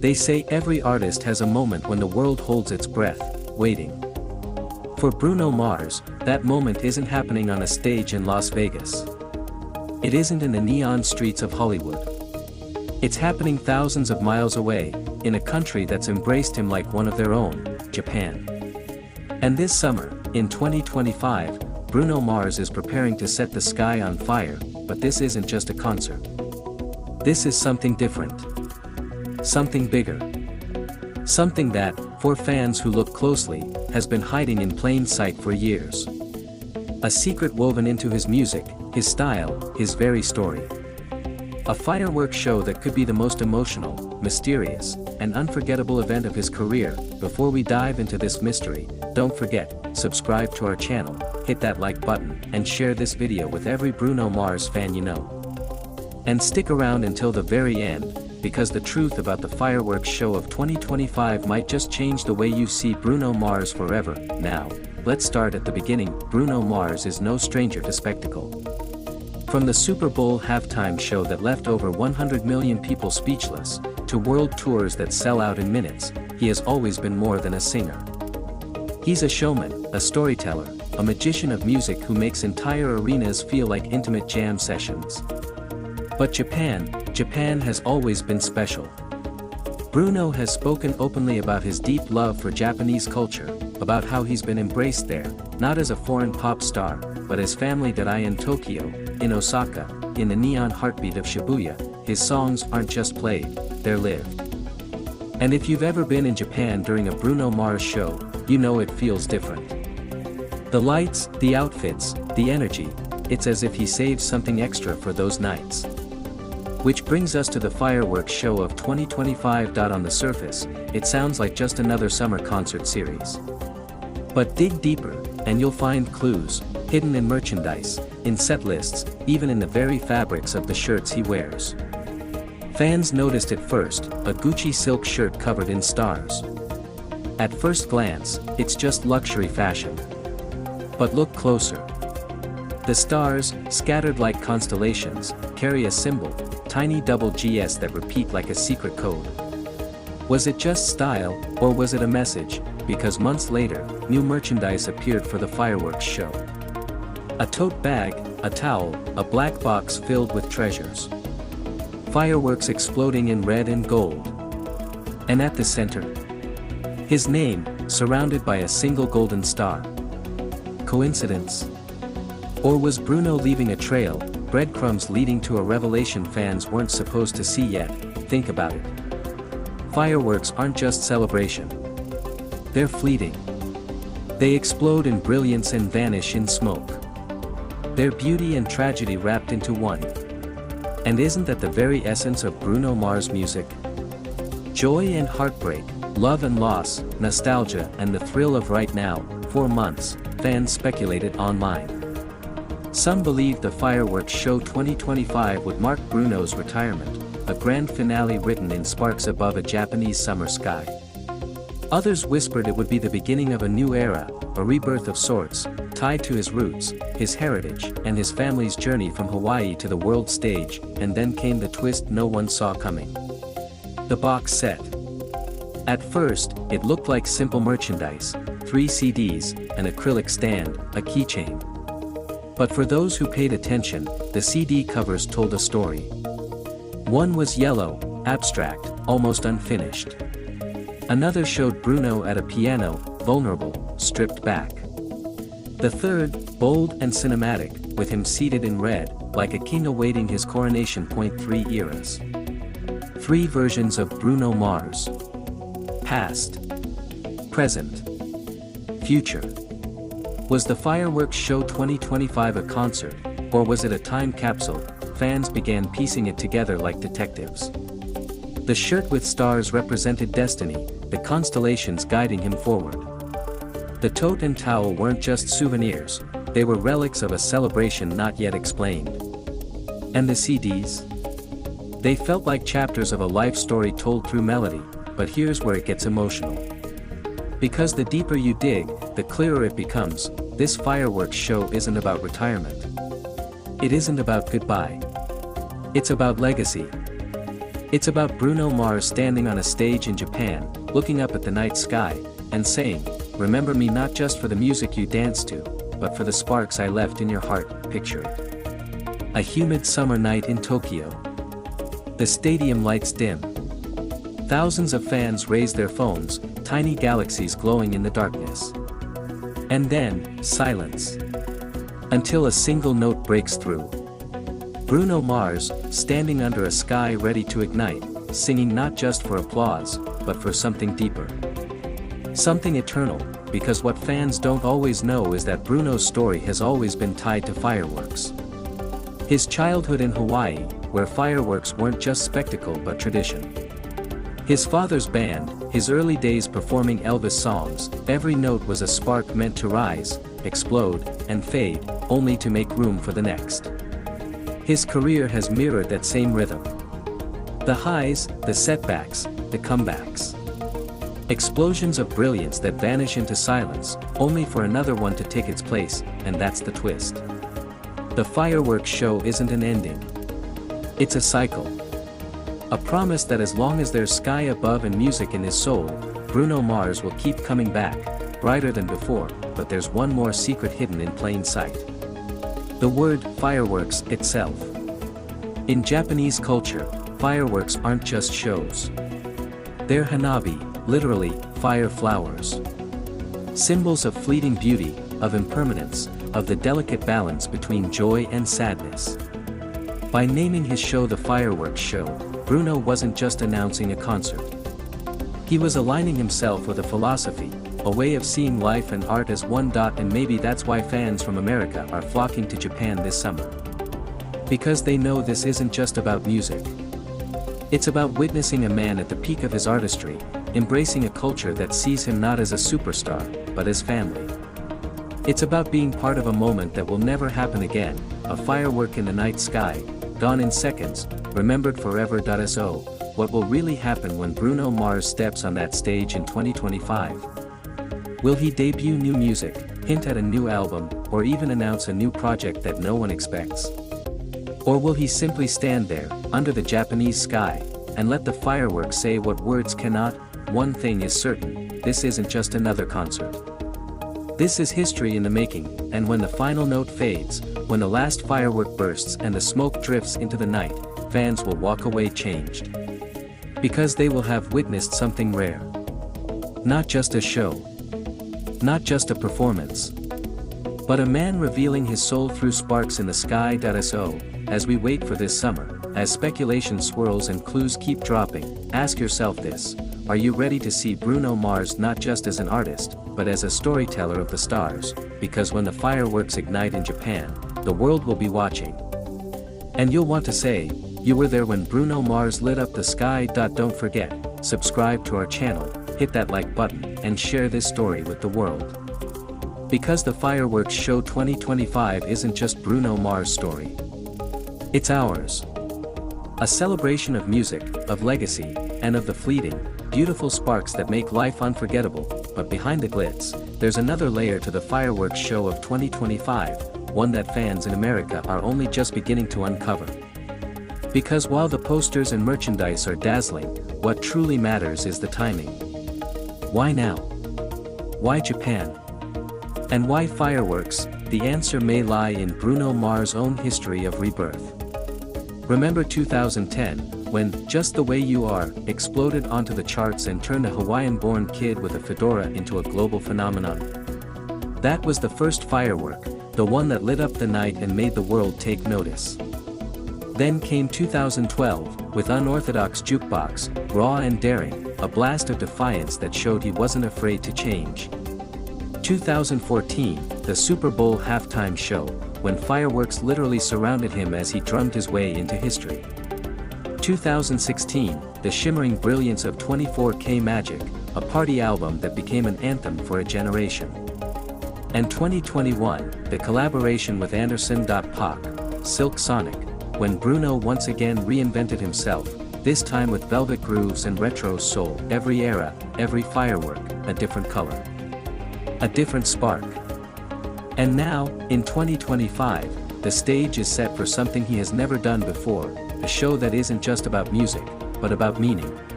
They say every artist has a moment when the world holds its breath, waiting. For Bruno Mars, that moment isn't happening on a stage in Las Vegas. It isn't in the neon streets of Hollywood. It's happening thousands of miles away, in a country that's embraced him like one of their own, Japan. And this summer, in 2025, Bruno Mars is preparing to set the sky on fire, but this isn't just a concert. This is something different. Something bigger. Something that, for fans who look closely, has been hiding in plain sight for years. A secret woven into his music, his style, his very story. A fireworks show that could be the most emotional, mysterious, and unforgettable event of his career. Before we dive into this mystery, don't forget, subscribe to our channel, hit that like button, and share this video with every Bruno Mars fan you know. And stick around until the very end, because the truth about the fireworks show of 2025 might just change the way you see Bruno Mars forever. Now, let's start at the beginning. Bruno Mars is no stranger to spectacle. From the Super Bowl halftime show that left over 100 million people speechless, to world tours that sell out in minutes, he has always been more than a singer. He's a showman, a storyteller, a magician of music who makes entire arenas feel like intimate jam sessions. But Japan has always been special. Bruno has spoken openly about his deep love for Japanese culture, about how he's been embraced there, not as a foreign pop star, but as family. In Tokyo, in Osaka, in the neon heartbeat of Shibuya, his songs aren't just played, they're lived. And if you've ever been in Japan during a Bruno Mars show, you know it feels different. The lights, the outfits, the energy, it's as if he saves something extra for those nights. Which brings us to the fireworks show of 2025. On the surface, it sounds like just another summer concert series. But dig deeper, and you'll find clues, hidden in merchandise, in set lists, even in the very fabrics of the shirts he wears. Fans noticed it first, a Gucci silk shirt covered in stars. At first glance, it's just luxury fashion. But look closer. The stars, scattered like constellations, carry a symbol, tiny double GS that repeat like a secret code. Was it just style, or was it a message? Because months later, new merchandise appeared for the fireworks show. A tote bag, a towel, a black box filled with treasures. Fireworks exploding in red and gold. And at the center, his name, surrounded by a single golden star. Coincidence? Or was Bruno leaving a trail, breadcrumbs leading to a revelation fans weren't supposed to see yet? Think about it. Fireworks aren't just celebration. They're fleeting. They explode in brilliance and vanish in smoke. They're beauty and tragedy wrapped into one. And isn't that the very essence of Bruno Mars music? Joy and heartbreak, love and loss, nostalgia and the thrill of right now. For months, fans speculated online. Some believed the fireworks show 2025 would mark Bruno's retirement, a grand finale written in sparks above a Japanese summer sky. Others whispered it would be the beginning of a new era, a rebirth of sorts, tied to his roots, his heritage, and his family's journey from Hawaii to the world stage. And then came the twist no one saw coming. The box set. At first, it looked like simple merchandise, 3 CDs, an acrylic stand, a keychain. But for those who paid attention, the CD covers told a story. One was yellow, abstract, almost unfinished. Another showed Bruno at a piano, vulnerable, stripped back. The third, bold and cinematic, with him seated in red, like a king awaiting his coronation. 3 eras. 3 versions of Bruno Mars. Past. Present. Future. Was the fireworks show 2025 a concert, or was it a time capsule? Fans began piecing it together like detectives. The shirt with stars represented destiny, the constellations guiding him forward. The tote and towel weren't just souvenirs, they were relics of a celebration not yet explained. And the CDs? They felt like chapters of a life story told through melody, but here's where it gets emotional. Because the deeper you dig, the clearer it becomes, this fireworks show isn't about retirement. It isn't about goodbye. It's about legacy. It's about Bruno Mars standing on a stage in Japan, looking up at the night sky, and saying, "Remember me not just for the music you dance to, but for the sparks I left in your heart." Picture it. A humid summer night in Tokyo. The stadium lights dim. Thousands of fans raise their phones, tiny galaxies glowing in the darkness. And then, silence. Until a single note breaks through. Bruno Mars, standing under a sky ready to ignite, singing not just for applause, but for something deeper. Something eternal, because what fans don't always know is that Bruno's story has always been tied to fireworks. His childhood in Hawaii, where fireworks weren't just spectacle but tradition. His father's band, his early days performing Elvis songs, every note was a spark meant to rise, explode, and fade, only to make room for the next. His career has mirrored that same rhythm. The highs, the setbacks, the comebacks. Explosions of brilliance that vanish into silence, only for another one to take its place, and that's the twist. The fireworks show isn't an ending. It's a cycle. A promise that as long as there's sky above and music in his soul, Bruno Mars will keep coming back, brighter than before, but there's one more secret hidden in plain sight. The word fireworks itself. In Japanese culture, fireworks aren't just shows. They're hanabi, literally, fire flowers. Symbols of fleeting beauty, of impermanence, of the delicate balance between joy and sadness. By naming his show the Fireworks Show, Bruno wasn't just announcing a concert. He was aligning himself with a philosophy, a way of seeing life and art as one. And maybe that's why fans from America are flocking to Japan this summer. Because they know this isn't just about music. It's about witnessing a man at the peak of his artistry, embracing a culture that sees him not as a superstar, but as family. It's about being part of a moment that will never happen again, a firework in the night sky, gone in seconds, remembered forever. So, what will really happen when Bruno Mars steps on that stage in 2025? Will he debut new music, hint at a new album, or even announce a new project that no one expects? Or will he simply stand there, under the Japanese sky, and let the fireworks say what words cannot? One thing is certain, this isn't just another concert. This is history in the making, and when the final note fades, when the last firework bursts and the smoke drifts into the night, fans will walk away changed. Because they will have witnessed something rare. Not just a show. Not just a performance. But a man revealing his soul through sparks in the sky. So, as we wait for this summer, as speculation swirls and clues keep dropping, ask yourself this: are you ready to see Bruno Mars not just as an artist, but as a storyteller of the stars? Because when the fireworks ignite in Japan, the world will be watching. And you'll want to say, you were there when Bruno Mars lit up the sky. Don't forget, subscribe to our channel, hit that like button, and share this story with the world. Because the Fireworks Show 2025 isn't just Bruno Mars' story. It's ours. A celebration of music, of legacy, and of the fleeting, beautiful sparks that make life unforgettable. But behind the glitz, there's another layer to the Fireworks Show of 2025, one that fans in America are only just beginning to uncover. Because while the posters and merchandise are dazzling, what truly matters is the timing. Why now? Why Japan? And why fireworks? The answer may lie in Bruno Mars' own history of rebirth. Remember 2010, when Just the Way You Are exploded onto the charts and turned a Hawaiian-born kid with a fedora into a global phenomenon? That was the first firework, the one that lit up the night and made the world take notice. Then came 2012, with Unorthodox Jukebox, raw and daring, a blast of defiance that showed he wasn't afraid to change. 2014, the Super Bowl halftime show, when fireworks literally surrounded him as he drummed his way into history. 2016, the shimmering brilliance of 24K Magic, a party album that became an anthem for a generation. And 2021, the collaboration with Anderson .Paak, Silk Sonic, when Bruno once again reinvented himself, this time with velvet grooves and retro soul. Every era, every firework, a different color. A different spark. And now, in 2025, the stage is set for something he has never done before, a show that isn't just about music, but about meaning.